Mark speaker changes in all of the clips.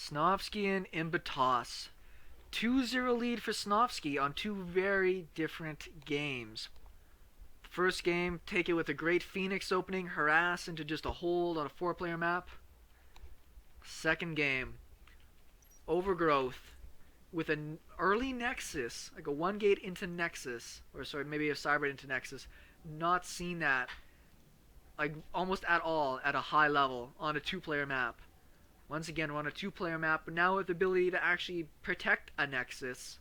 Speaker 1: Snovski and Imbatoss. 2-0 lead for Snovski on two very different games. First game, take it with a great Phoenix opening, harass into just a hold on a 4-player map. Second game, overgrowth with an early Nexus, like a 1-gate into Nexus, or sorry, maybe a Cyber into Nexus. Not seen that, like almost at all, at a high level on a 2-player map. Once again, we're on a 2-player map, but now with the ability to actually protect a Nexus.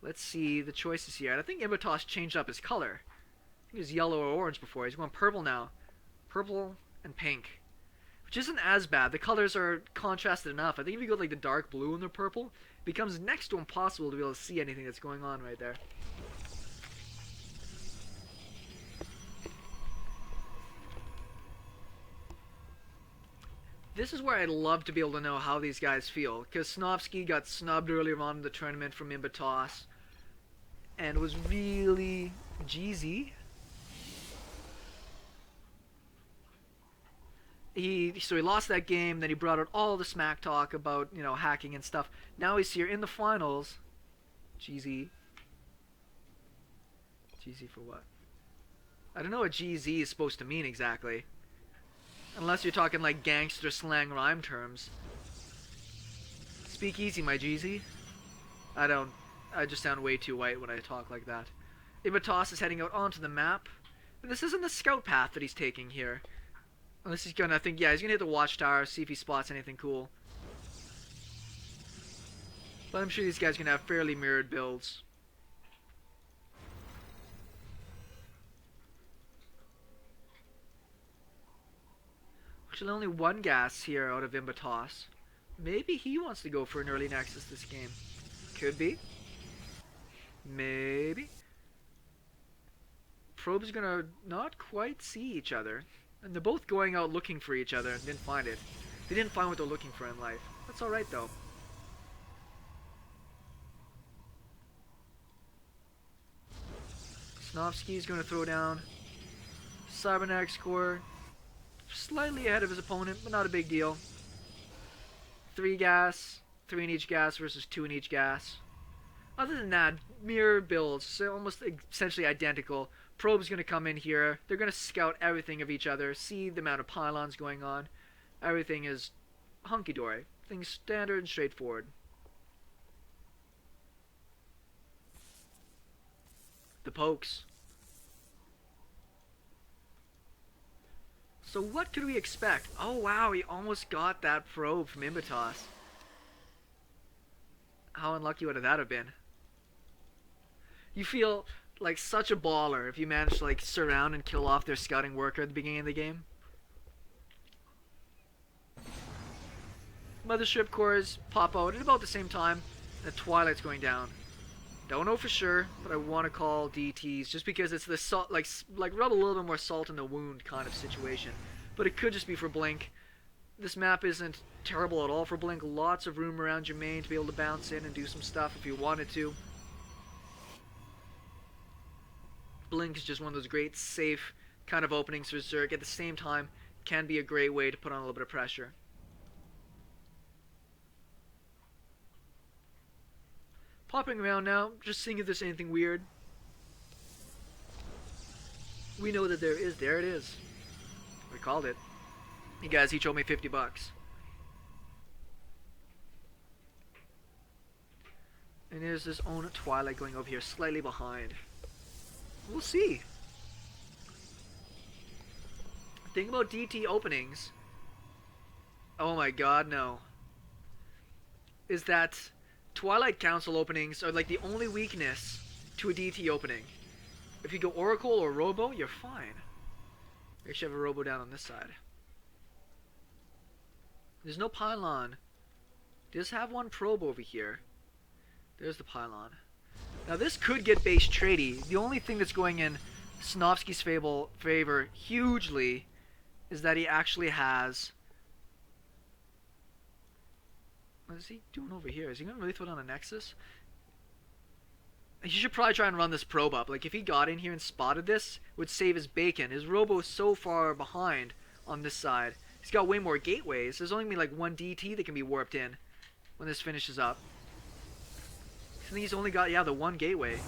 Speaker 1: Let's see the choices here. And I think Imbatoss changed up his color. I think he was yellow or orange before. He's going purple now. Purple and pink. Which isn't as bad. The colors are contrasted enough. I think if you go like the dark blue and the purple, it becomes next to impossible to be able to see anything that's going on right there. This is where I'd love to be able to know how these guys feel, because Snovski got snubbed earlier on in the tournament from Imbatoss, and was really Jeezy. So he lost that game, then he brought out all the smack talk about, you know, hacking and stuff. Now he's here in the finals. Jeezy. Jeezy for what? I don't know what GZ is supposed to mean exactly. Unless you're talking like gangster slang rhyme terms. Speak easy, my Jeezy. I just sound way too white when I talk like that. Imbatoss is heading out onto the map. And this isn't the scout path that he's taking here. Unless he's gonna, he's gonna hit the watchtower, see if he spots anything cool. But I'm sure these guys are gonna have fairly mirrored builds. Actually, only one gas here out of Imbatoss. Maybe he wants to go for an early Nexus this game. Could be. Maybe. Probe's gonna not quite see each other. And they're both going out looking for each other and didn't find it. They didn't find what they're looking for in life. That's alright though. Snovski's gonna throw down. Cybernetic score. Slightly ahead of his opponent, but not a big deal. 3 gas, 3 in each gas versus 2 in each gas. Other than that, mirror builds, so almost essentially identical. Probe's going to come in here. They're going to scout everything of each other, see the amount of pylons going on. Everything is hunky-dory. Things standard and straightforward. The pokes. So what could we expect? Oh wow, he almost got that probe from Imbatoss. How unlucky would that have been? You feel like such a baller if you manage to like surround and kill off their scouting worker at the beginning of the game. Mothership cores pop out at about the same time. The Twilight's going down. Don't know for sure, but I want to call DTs just because it's the salt, like rub a little bit more salt in the wound kind of situation. But it could just be for Blink. This map isn't terrible at all for Blink. Lots of room around your main to be able to bounce in and do some stuff if you wanted to. Blink is just one of those great safe kind of openings for Zerg. At the same time, can be a great way to put on a little bit of pressure. Popping around now, just seeing if there's anything weird. We know that there is. There it is. We called it. You guys each owe me $50. And there's this own Twilight going over here, slightly behind. We'll see. The thing about DT openings, oh my god, no, is that Twilight Council openings are like the only weakness to a DT opening. If you go Oracle or Robo, you're fine. We actually have a Robo down on this side. There's no pylon. Does have one probe over here. There's the pylon. Now this could get base tradey. The only thing that's going in Snovski's favor hugely is that he actually has... What is he doing over here? Is he going to really throw down a Nexus? He should probably try and run this probe up. Like if he got in here and spotted this, it would save his bacon. His Robo is so far behind on this side. He's got way more gateways. There's only going to be like one DT that can be warped in. when this finishes up. I think he's only got, yeah, the one gateway.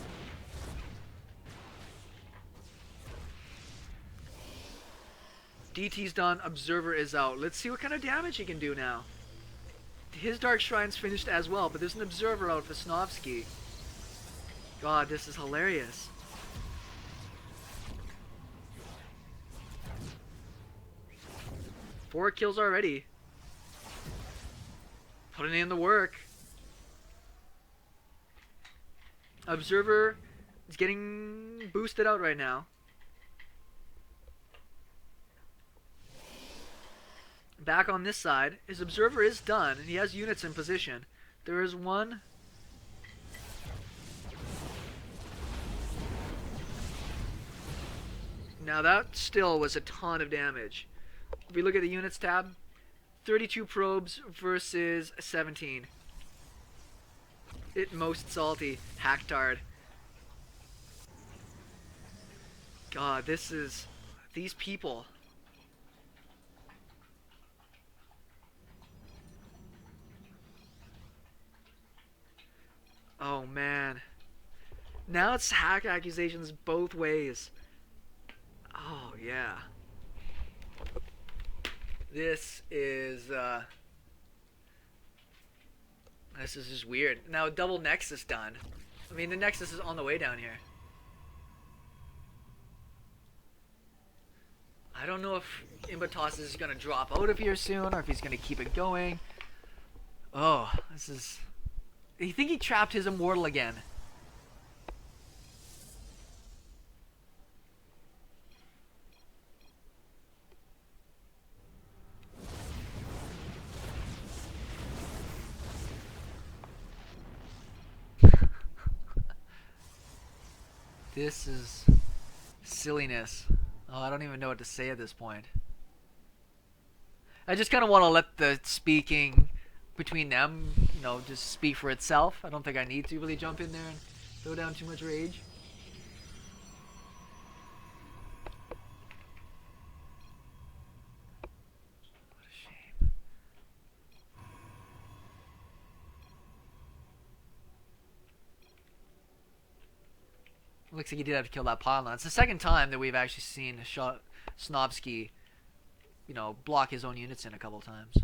Speaker 1: DT's done, Observer is out. Let's see what kind of damage he can do now. His Dark Shrine's finished as well, but there's an Observer out for Snovski. God, this is hilarious. Four kills already. Putting in the work. Observer is getting boosted out right now. Back on this side, his Observer is done, and he has units in position. There is one. Now that still was a ton of damage. If we look at the units tab, 32 probes versus 17. It most salty. Hacktard. God, this is... these people... Oh man. Now it's hack accusations both ways. Oh yeah. This is just weird. Now double Nexus done. I mean the Nexus is on the way down here. I don't know if Imbatoss is gonna drop out of here soon or if he's gonna keep it going. Oh, this is... I think he trapped his Immortal again. This is silliness. Oh, I don't even know what to say at this point. I just kind of want to let the speaking between them, you know, just speak for itself. I don't think I need to really jump in there and throw down too much rage. What a shame. Looks like he did have to kill that pylon. It's the second time that we've actually seen Snovski, you know, block his own units in a couple times.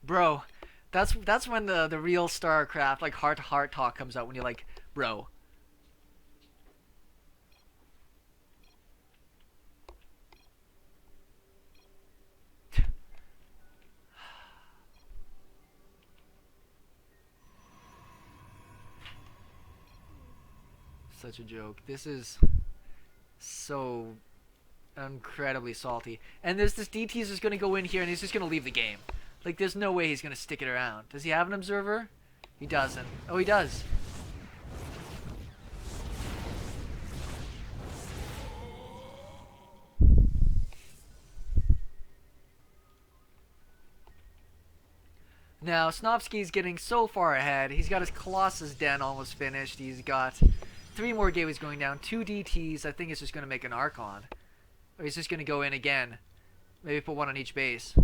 Speaker 1: Bro, that's when the real Starcraft, like, heart-to-heart talk comes out, when you're like, bro. Such a joke. This is so incredibly salty. And there's this DT's just gonna go in here and he's just gonna leave the game. Like, there's no way he's gonna stick it around. Does he have an Observer? He doesn't. Oh, he does. Now, Snovski's getting so far ahead. He's got his Colossus Den almost finished. He's got 3 more gateways going down. 2 DTs. I think it's just going to make an Archon. Or he's just going to go in again. Maybe put 1 on each base.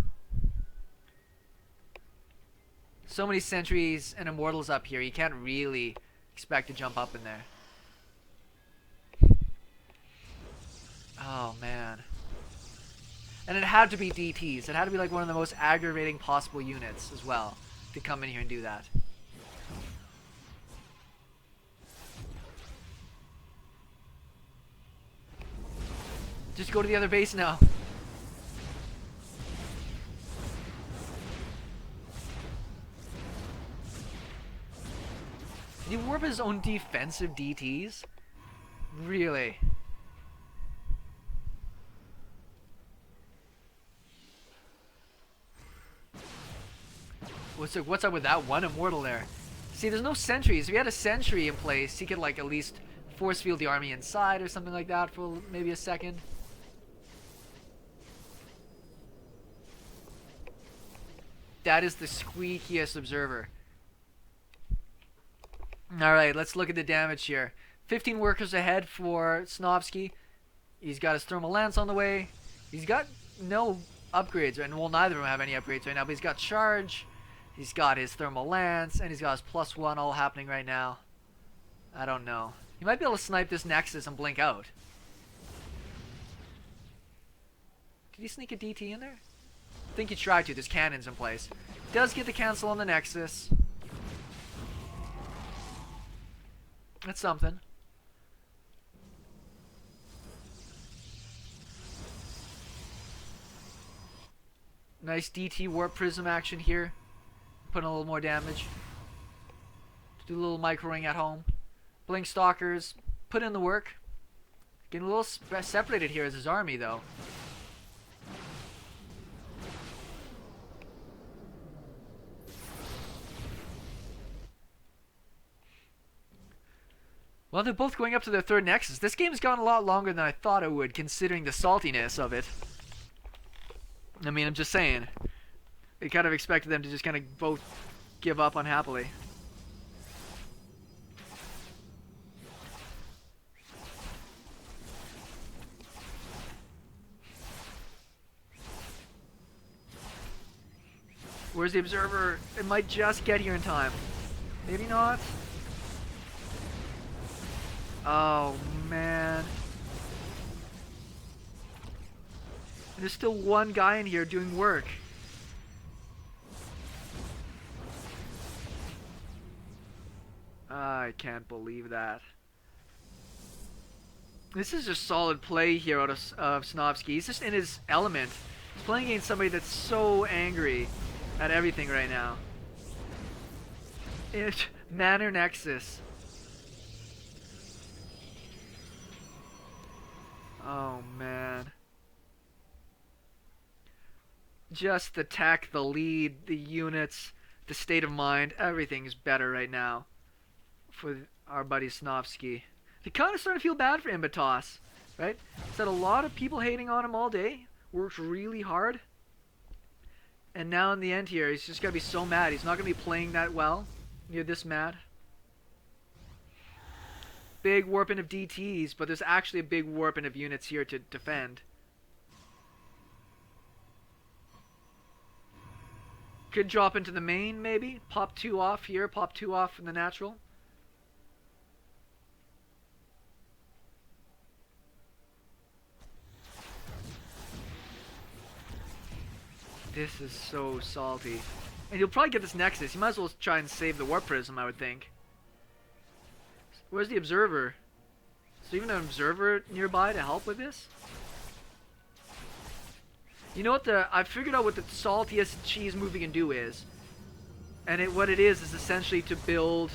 Speaker 1: So many sentries and Immortals up here. You can't really expect to jump up in there. Oh, man. And it had to be DTs. It had to be like one of the most aggravating possible units as well to come in here and do that. Just go to the other base now. Did he warp his own defensive DTs? Really? What's up with that one Immortal there? See, there's no sentries. If he had a sentry in place, he could, like, at least force field the army inside or something like that for maybe a second. That is the squeakiest Observer. Alright, let's look at the damage here. 15 workers ahead for Snovski. He's got his thermal lance on the way. He's got no upgrades, and well, neither of them have any upgrades right now, but he's got charge. He's got his thermal lance, and he's got his +1 all happening right now. I don't know. He might be able to snipe this Nexus and blink out. Did he sneak a DT in there? I think he tried to. There's cannons in place. Does get the cancel on the Nexus. That's something. Nice DT warp prism action here. Putting a little more damage. Do a little micro ring at home. Blink Stalkers. Put in the work. Getting a little separated here as his army though. Well, they're both going up to their third Nexus. This game's gone a lot longer than I thought it would, considering the saltiness of it. I mean, I'm just saying. I kind of expected them to just kind of both give up unhappily. Where's the Observer? It might just get here in time. Maybe not. Oh, man. And there's still one guy in here doing work. I can't believe that. This is just solid play here out of Snovski. He's just in his element. He's playing against somebody that's so angry at everything right now. Manor Nexus. Oh, man. Just the tech, the lead, the units, the state of mind, everything's better right now for our buddy Snovski. They kind of starting to feel bad for Imbatoss, right? He's had a lot of people hating on him all day. Worked really hard. And now in the end here, he's just going to be so mad. He's not going to be playing that well. You're this mad. Big warping of DTs, but there's actually a big warping of units here to defend. Could drop into the main, maybe. Pop 2 off here, pop 2 off in the natural. This is so salty. And you'll probably get this Nexus. You might as well try and save the Warp Prism, I would think. Where's the Observer? Is there even an Observer nearby to help with this? You know what I figured out what the saltiest cheese move you can do is. And what it is essentially to build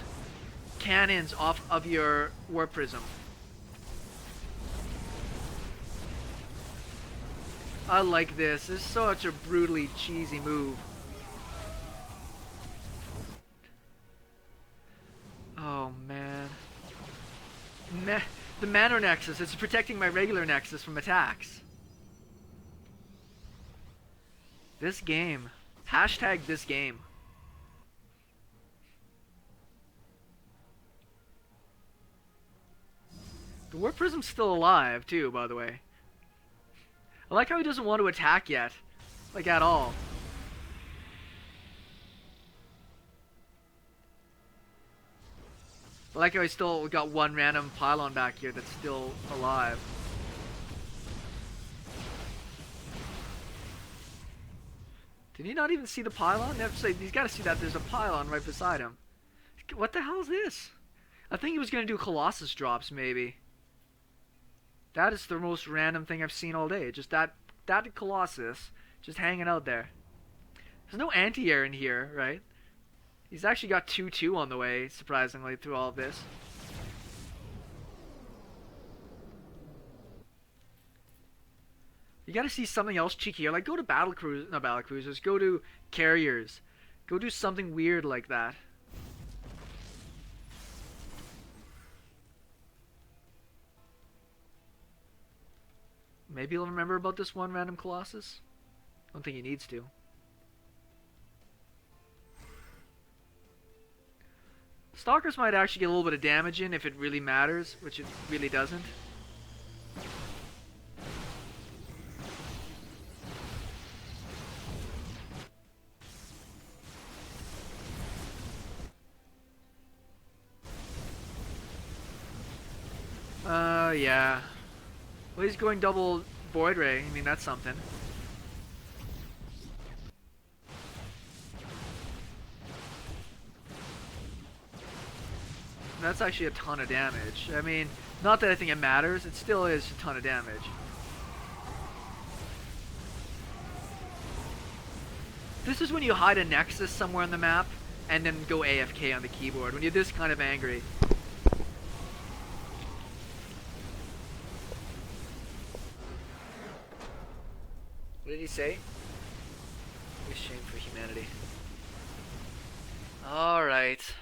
Speaker 1: cannons off of your Warp Prism. I like this. This is such a brutally cheesy move. Oh, man. The Manor Nexus is protecting my regular Nexus from attacks. This game. Hashtag this game. The Warp Prism's still alive, too, by the way. I like how he doesn't want to attack yet. Like, at all. I like how he still got one random pylon back here that's still alive. Did he not even see the pylon? He's got to see that there's a pylon right beside him. What the hell is this? I think he was going to do Colossus drops, maybe. That is the most random thing I've seen all day. Just that Colossus just hanging out there. There's no anti-air in here, right? He's actually got 2-2 on the way, surprisingly, through all of this. You gotta see something else cheekier. Like, go to not battle cruisers. Go to carriers. Go do something weird like that. Maybe he'll remember about this one random Colossus. I don't think he needs to. Stalkers might actually get a little bit of damage in if it really matters, which it really doesn't. Yeah. Well, he's going double Void Ray. I mean, that's something. That's actually a ton of damage. I mean, not that I think it matters. It still is a ton of damage. This is when you hide a Nexus somewhere on the map and then go AFK on the keyboard. When you're this kind of angry. What did he say? A shame for humanity. Alright.